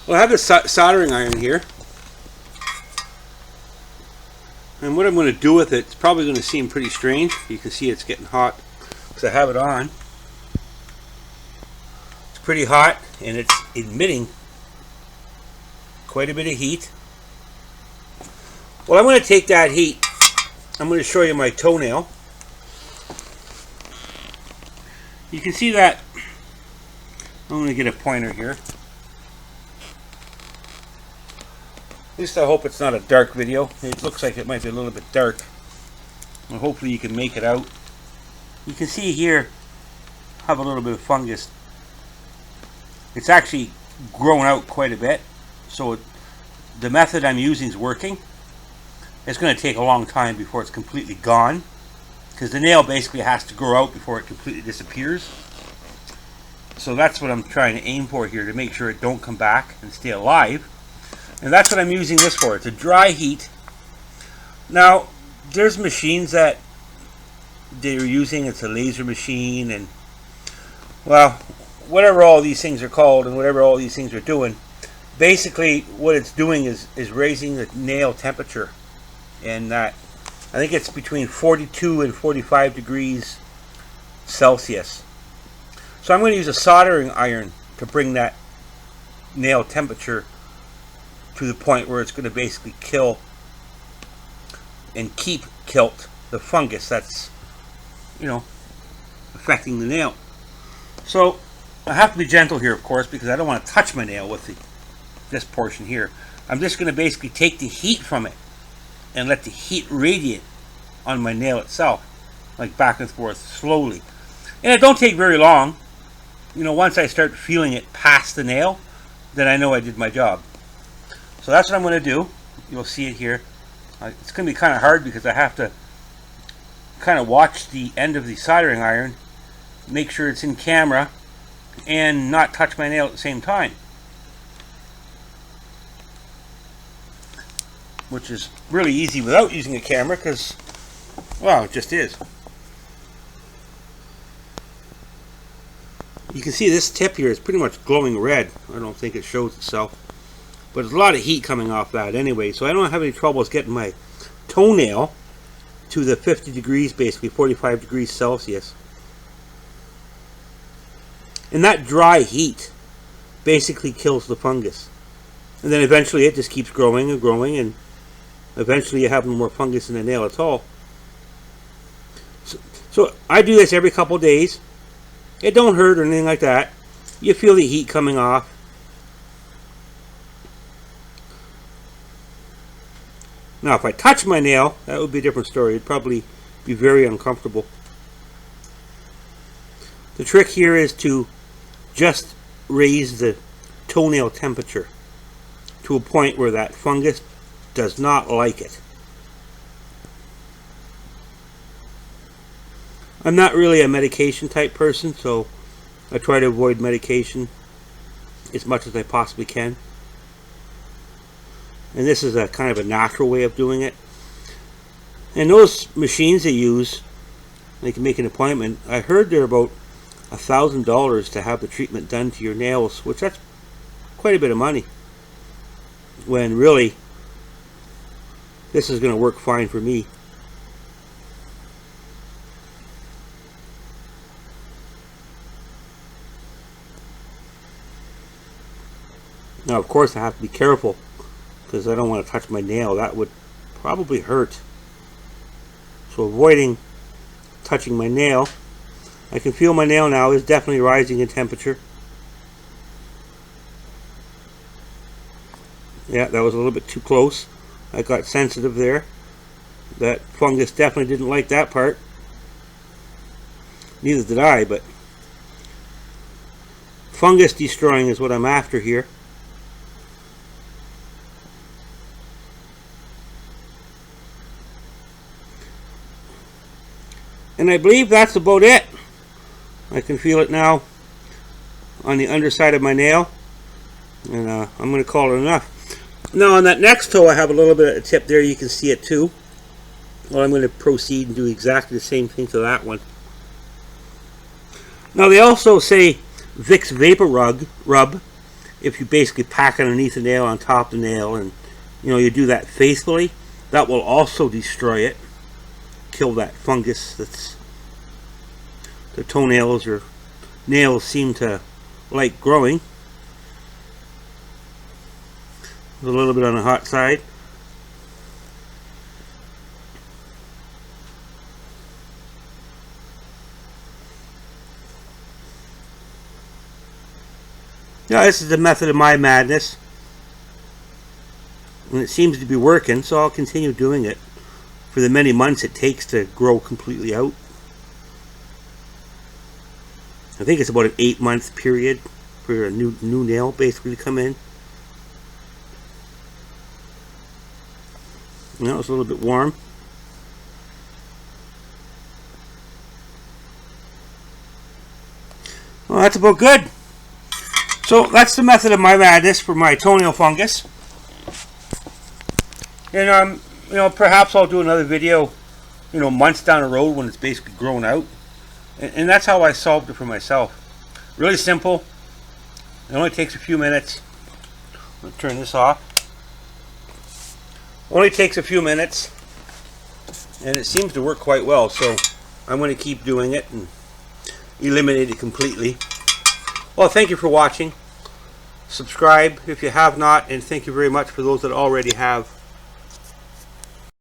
Well, I have the soldering iron here. And what I'm going to do with it, it's probably going to seem pretty strange. You can see it's getting hot because I have it on. It's pretty hot and it's emitting quite a bit of heat. Well, I'm going to take that heat. I'm going to show you my toenail. You can see that. I'm going to get a pointer here. At least I hope it's not a dark video. It looks like it might be a little bit dark. Well, hopefully you can make it out. You can see here I have a little bit of fungus. It's actually grown out quite a bit. So the method I'm using is working. It's going to take a long time before it's completely gone, because the nail basically has to grow out before it completely disappears. So that's what I'm trying to aim for here, to make sure it don't come back and stay alive. And that's what I'm using this for. It's a dry heat. Now, there's machines that they're using. It's a laser machine, and well, whatever all these things are called and whatever all these things are doing, basically what it's doing is raising the nail temperature. And I think it's between 42 and 45 degrees Celsius. So I'm going to use a soldering iron to bring that nail temperature to the point where it's going to basically kill and keep kilt the fungus that's, affecting the nail. So I have to be gentle here, of course, because I don't want to touch my nail with this portion here. I'm just going to basically take the heat from it and let the heat radiate on my nail itself, like back and forth slowly. And it don't take very long. Once I start feeling it past the nail, then I know I did my job. So that's what I'm going to do. You'll see it here. It's going to be kind of hard because I have to kind of watch the end of the soldering iron, make sure it's in camera, and not touch my nail at the same time, which is really easy without using a camera, because, well, it just is. You can see this tip here is pretty much glowing red. I don't think it shows itself, but there's a lot of heat coming off that anyway, so I don't have any troubles getting my toenail to the 50 degrees, basically 45 degrees Celsius. And that dry heat basically kills the fungus. And then eventually it just keeps growing and growing, and eventually you have no more fungus in the nail at all. So I do this every couple days. It don't hurt or anything like that. You feel the heat coming off. Now if I touch my nail, that would be a different story. It'd probably be very uncomfortable. The trick here is to just raise the toenail temperature to a point where that fungus does not like it. I'm not really a medication type person, so I try to avoid medication as much as I possibly can. And this is a kind of a natural way of doing it. And those machines they use, they can make an appointment. I heard they're about $1,000 to have the treatment done to your nails, which that's quite a bit of money, when really this is going to work fine for me. Now of course I have to be careful, because I don't want to touch my nail. That would probably hurt. So avoiding touching my nail. I can feel my nail now is definitely rising in temperature. Yeah, that was a little bit too close. I got sensitive there. That fungus definitely didn't like that part. Neither did I, but fungus destroying is what I'm after here. And I believe that's about it. I can feel it now on the underside of my nail, and I'm going to call it enough. Now on that next toe I have a little bit of a tip there, you can see it too. Well, I'm going to proceed and do exactly the same thing to that one. Now they also say Vicks Vapor Rub if you basically pack underneath the nail on top of the nail, and you do that faithfully, that will also destroy it, kill that fungus that's the toenails or nails seem to like growing. A little bit on the hot side. Now, this is the method of my madness, and it seems to be working, so I'll continue doing it for the many months it takes to grow completely out. I think it's about an 8-month period for a new nail basically to come in. Now it's a little bit warm. Well, that's about good. So that's the method of my madness for my toenail fungus. And perhaps I'll do another video, months down the road when it's basically grown out. And that's how I solved it for myself. Really simple. It only takes a few minutes. I'll turn this off. Only takes a few minutes, and it seems to work quite well, so I'm going to keep doing it and eliminate it completely. Well, thank you for watching. Subscribe if you have not, and thank you very much for those that already have.